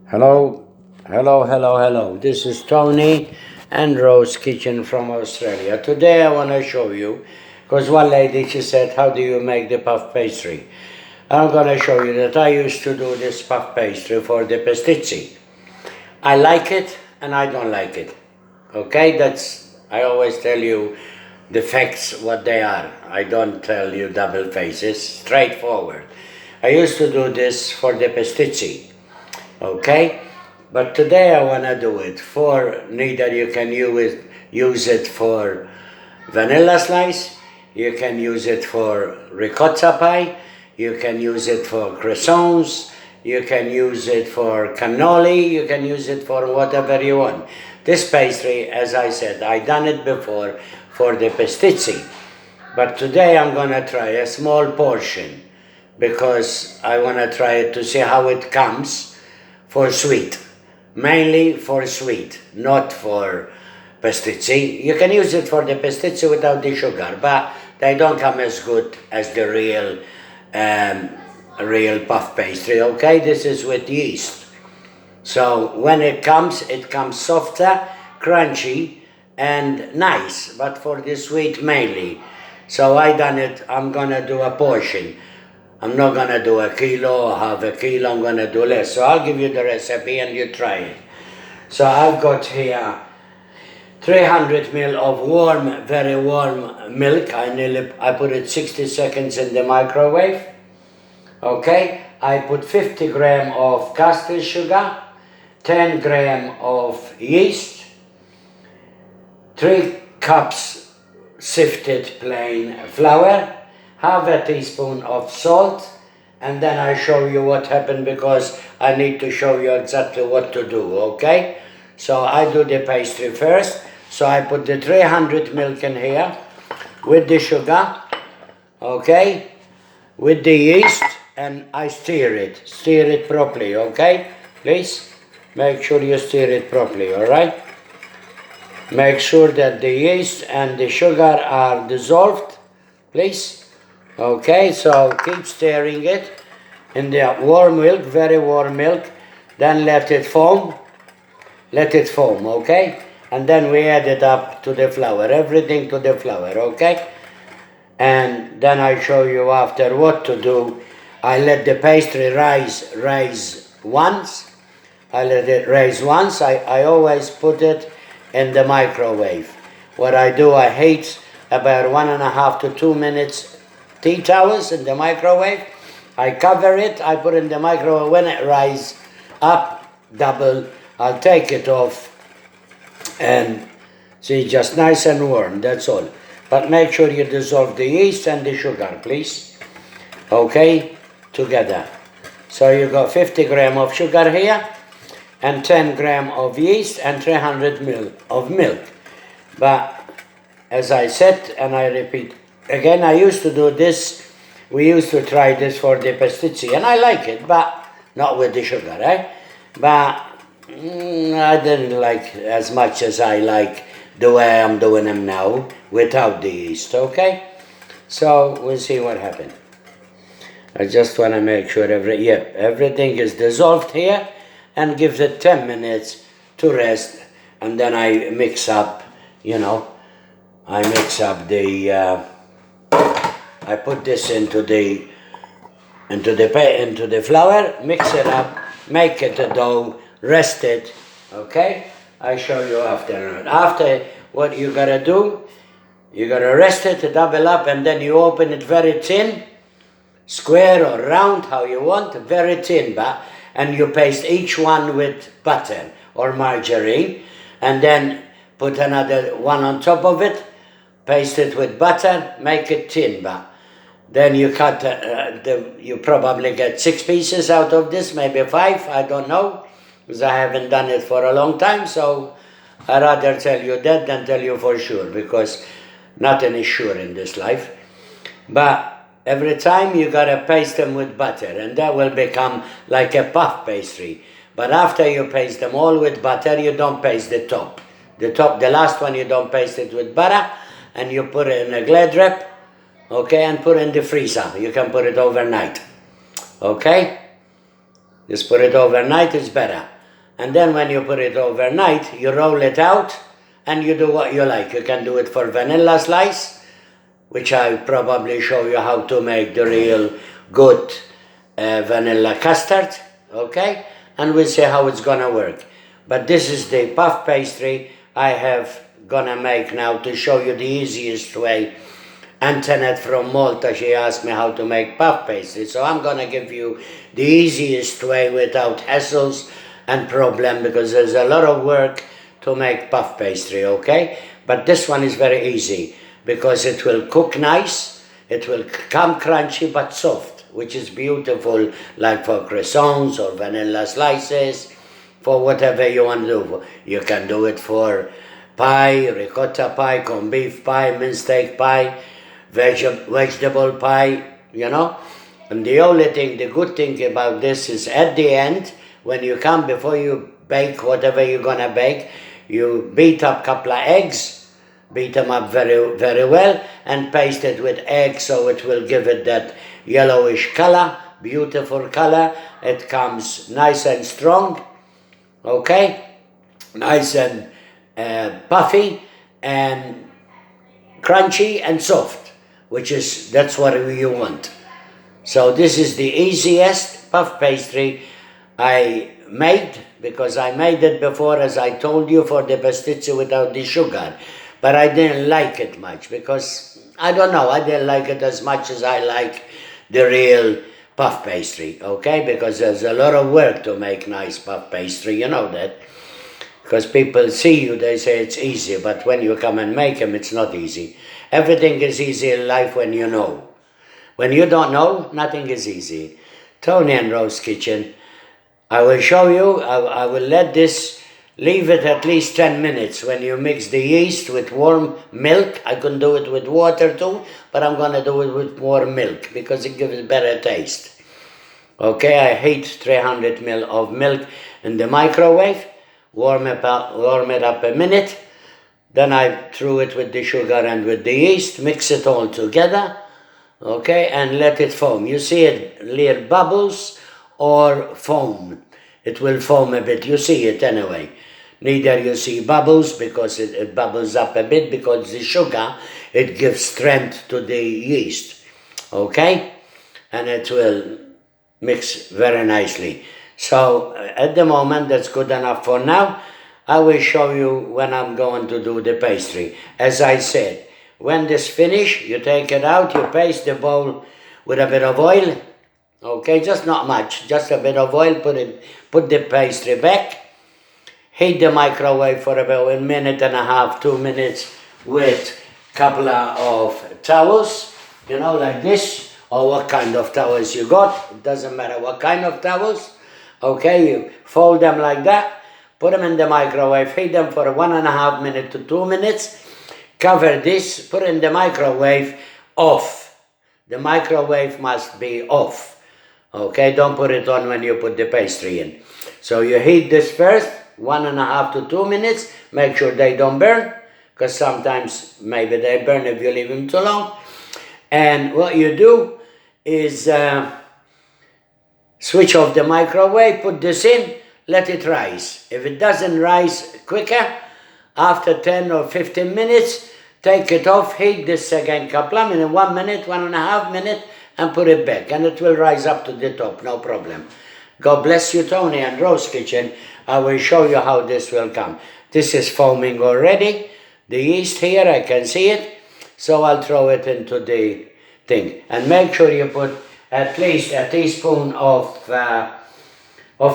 Hello, hello. This is Tony and Rose Kitchen from Australia. Today I want to show you, because one lady, she said, how do you make the puff pastry? I'm going to show you that I used to do this puff pastry for the pasticci. I like it and I don't like it. Okay, I always tell you the facts, what they are. I don't tell you double faces, straightforward. I used to do this for the pasticci. Okay, but today I want to do it for, neither you can use it for vanilla slice, you can use it for ricotta pie, you can use it for croissants, you can use it for cannoli, you can use it for whatever you want. This pastry, as I said, I done it before for the pasticci, but today I'm going to try a small portion because I want to try it to see how it comes for sweet, mainly for sweet, not for pasticci. You can use it for the pasticci without the sugar, but they don't come as good as the real puff pastry. Okay, this is with yeast. So when it comes softer, crunchy, and nice, but for the sweet mainly. So I'm gonna do a portion. I'm not going to do a kilo or half a kilo, I'm going to do less. So I'll give you the recipe and you try it. So I've got here 300 ml of warm, very warm milk. I put it 60 seconds in the microwave. Okay, I put 50 gram of caster sugar, 10 gram of yeast, 3 cups sifted plain flour, half a teaspoon of salt, and then I show you what happened because I need to show you exactly what to do, okay? So I do the pastry first. So I put the 300 milk in here with the sugar, okay, with the yeast, and I stir it properly, okay? Please make sure you stir it properly, all right? Make sure that the yeast and the sugar are dissolved, please. Okay, so keep stirring it in the warm milk, very warm milk, then let it foam, okay? And then we add it up to the flour, everything to the flour, okay? And then I show you after what to do. I let the pastry rise once. I let it rise once. I always put it in the microwave. What I do, I heat about 1.5 to 2 minutes tea towels in the microwave. I cover it, I put in the microwave. When it rises up double, I'll take it off and see, just nice and warm, that's all. But make sure you dissolve the yeast and the sugar, please. Okay, together. So you got 50 gram of sugar here and 10 gram of yeast and 300 ml of milk. But as I said, and I repeat, again, I used to do this, we used to try this for the pasticci, and I like it, but not with the sugar, eh? But I didn't like as much as I like the way I'm doing them now, without the yeast, okay? So we'll see what happens. I just want to make sure everything is dissolved here, and gives it 10 minutes to rest, and then I mix up, I mix up the I put this into the flour, mix it up, make it a dough, rest it, okay? I show you after. After, what you gotta do, you gotta rest it, double up, and then you open it very thin, square or round, how you want, very thin, and you paste each one with butter or margarine, and then put another one on top of it, paste it with butter, make it thin, then you cut, you probably get 6 pieces out of this, maybe 5, I don't know, because I haven't done it for a long time, so I'd rather tell you that than tell you for sure, because nothing is sure in this life. But every time you gotta paste them with butter, and that will become like a puff pastry. But after you paste them all with butter, you don't paste the top. The last one, you don't paste it with butter, and you put it in a Glad wrap, okay, and put it in the freezer. You can put it overnight, okay? Just put it overnight, it's better. And then when you put it overnight, you roll it out and you do what you like. You can do it for vanilla slice, which I probably show you how to make the real good vanilla custard, okay? And we'll see how it's gonna work. But this is the puff pastry I have gonna make now to show you the easiest way. Antoinette from Malta, she asked me how to make puff pastry, so I'm gonna give you the easiest way without hassles and problem, because there's a lot of work to make puff pastry, okay? But this one is very easy because it will cook nice, it will come crunchy but soft, which is beautiful, like for croissants or vanilla slices, for whatever you want to do. You can do it for pie, ricotta pie, corned beef pie, minced steak pie, vegetable pie, you know. And the only thing, the good thing about this is at the end, when you come, before you bake whatever you're gonna bake, you beat up a couple of eggs, beat them up very, very well, and paste it with egg so it will give it that yellowish color, beautiful color. It comes nice and strong, okay? Nice and puffy and crunchy and soft, that's what you want. So this is the easiest puff pastry I made, because I made it before, as I told you, for the pasticcio without the sugar. But I didn't like it much because, I don't know, I didn't like it as much as I like the real puff pastry, okay? Because there's a lot of work to make nice puff pastry, you know that. Because people see you, they say it's easy, but when you come and make them, it's not easy. Everything is easy in life when you know. When you don't know, nothing is easy. Tony and Rose Kitchen. I will show you, I will let this, leave it at least 10 minutes when you mix the yeast with warm milk. I can do it with water too, but I'm going to do it with warm milk because it gives better taste. Okay, I heat 300 ml of milk in the microwave, warm it up a minute, then I threw it with the sugar and with the yeast, mix it all together, okay, and let it foam. You see it, little bubbles or foam. It will foam a bit, you see it anyway. Neither you see bubbles because it bubbles up a bit because the sugar, it gives strength to the yeast, okay? And it will mix very nicely. So at the moment, that's good enough for now. I will show you when I'm going to do the pastry. As I said, when this finish, you take it out, you paste the bowl with a bit of oil, okay, just not much, just a bit of oil, put the pastry back, heat the microwave for about a minute and a half, 2 minutes with a couple of towels, you know, like this, or what kind of towels you got, it doesn't matter what kind of towels, okay, you fold them like that, put them in the microwave, heat them for 1.5 minutes to 2 minutes, cover this, put in the microwave, off. The microwave must be off, okay, don't put it on when you put the pastry in. So you heat this first, 1.5 to 2 minutes, make sure they don't burn, because sometimes maybe they burn if you leave them too long. And what you do is switch off the microwave, put this in, let it rise. If it doesn't rise quicker, after 10 or 15 minutes, take it off, heat this again, couple of minutes, 1 minute, 1.5 minutes, and put it back, and it will rise up to the top, no problem. God bless you, Tony and Rose Kitchen. I will show you how this will come. This is foaming already. The yeast here, I can see it. So I'll throw it into the thing. And make sure you put at least a teaspoon of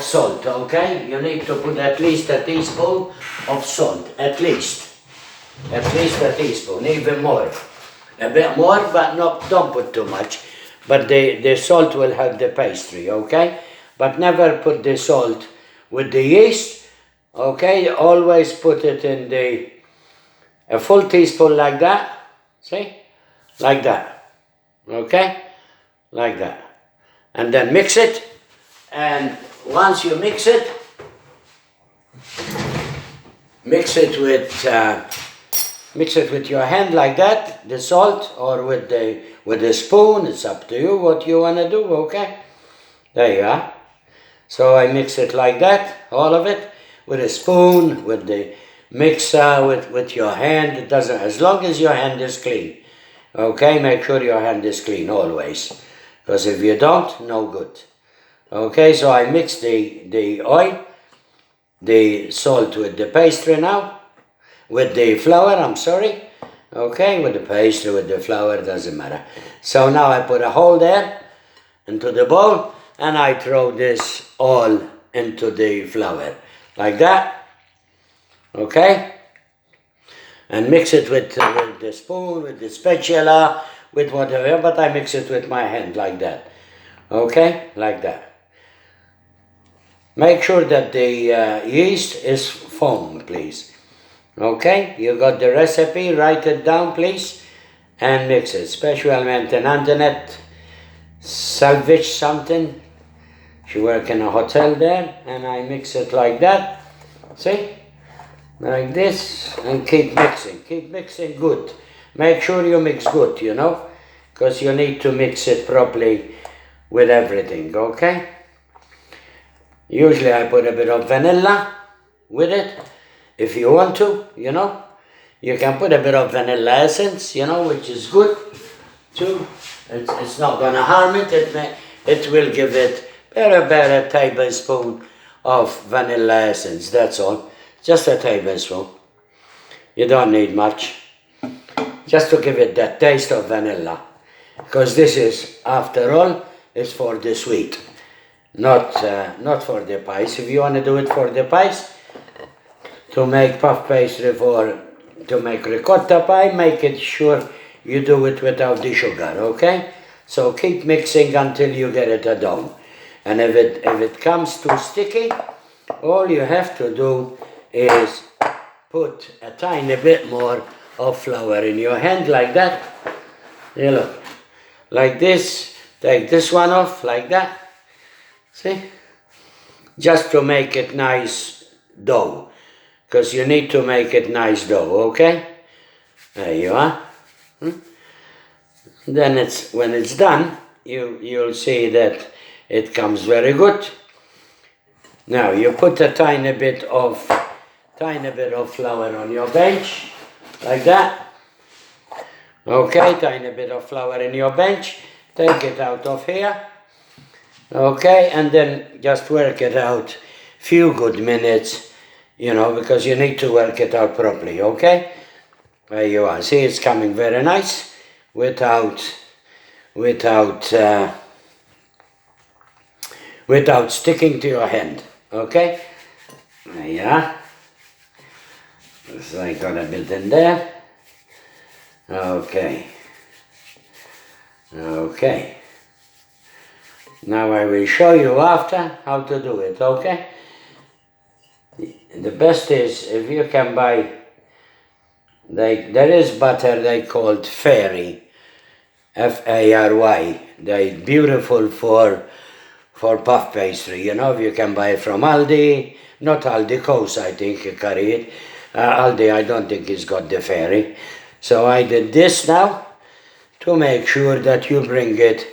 salt, okay? You need to put at least a teaspoon of salt, at least. At least a teaspoon, even more. A bit more, but don't put too much. But the salt will help the pastry, okay? But never put the salt with the yeast, okay? Always put it in a full teaspoon like that, see? Like that, okay? Like that. And then mix it, and once you mix it with your hand like that, the salt, or with the spoon, it's up to you what you want to do, okay? There you are. So I mix it like that, all of it, with a spoon, with the mixer, with your hand. It doesn't, as long as your hand is clean. Okay, make sure your hand is clean always, because if you don't, no good. Okay, so I mix the oil, the salt with the pastry now, with the flour, I'm sorry. Okay, with the pastry, with the flour, doesn't matter. So now I put a hole there into the bowl, and I throw this all into the flour, like that. Okay? And mix it with the spoon, with the spatula, with whatever, but I mix it with my hand like that. Okay? Like that. Make sure that the yeast is foam, please. Okay? You got the recipe, write it down, please, and mix it. Specialmente Antoinette salvage something. She work in a hotel there, and I mix it like that. See? Like this, and keep mixing good. Make sure you mix good, you know, because you need to mix it properly with everything, okay? Usually I put a bit of vanilla with it, if you want to, you know. You can put a bit of vanilla essence, you know, which is good too. It's not gonna harm it. It will give it a tablespoon of vanilla essence, that's all. Just a tablespoon. You don't need much. Just to give it that taste of vanilla. Because this is, after all, is for the sweet. Not for the pies. If you want to do it for the pies, to make puff pastry to make ricotta pie, make it sure you do it without the sugar, okay? So keep mixing until you get it a dough. And if it comes too sticky, all you have to do is put a tiny bit more of flour in your hand like that. You look, like this. Take this one off like that. See? Just to make it nice dough. Because you need to make it nice dough, okay? There you are. Then when it's done, you'll see that it comes very good. Now you put a tiny bit of flour on your bench, like that. Okay, tiny bit of flour in your bench. Take it out of here. Okay, and then just work it out few good minutes, you know, because you need to work it out properly, okay? There you are. See, it's coming very nice without sticking to your hand, okay? There you are. So I got a bit in there. Okay. Okay. Now I will show you after how to do it, okay? The best is if you can buy, there is butter they called Fairy, F-A-R-Y. They're beautiful for puff pastry, you know, if you can buy it from Aldi, not Aldi, Coast, I think you carry it. Aldi, I don't think it's got the Fairy. So I did this now to make sure that you bring it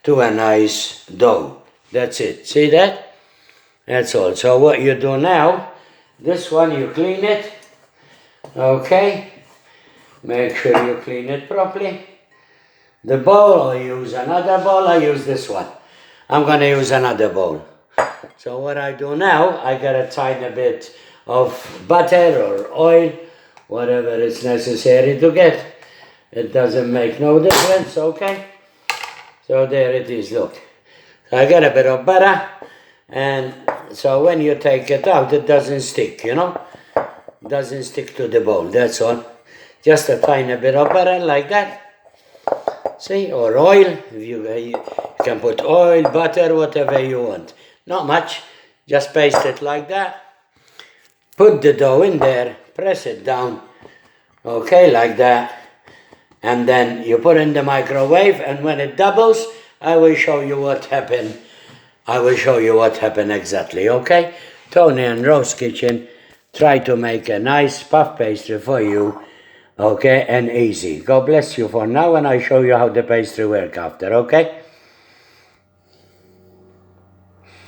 to a nice dough. That's it. See that? That's all. So what you do now, this one you clean it. Okay? Make sure you clean it properly. The bowl, I use another bowl, I use this one. I'm going to use another bowl. So what I do now, I get a tiny bit of butter or oil, whatever is necessary to get. It doesn't make no difference, okay? So there it is, look. So I get a bit of butter, and so when you take it out, it doesn't stick, you know? It doesn't stick to the bowl, that's all. Just a tiny bit of butter like that. See, or oil, you can put oil, butter, whatever you want. Not much, just paste it like that. Put the dough in there, press it down, okay, like that. And then you put in the microwave, and when it doubles, I will show you what happened. I will show you what happened exactly, okay? Tony and Rose Kitchen try to make a nice puff pastry for you, okay, and easy. God bless you for now, and I show you how the pastry works after, okay?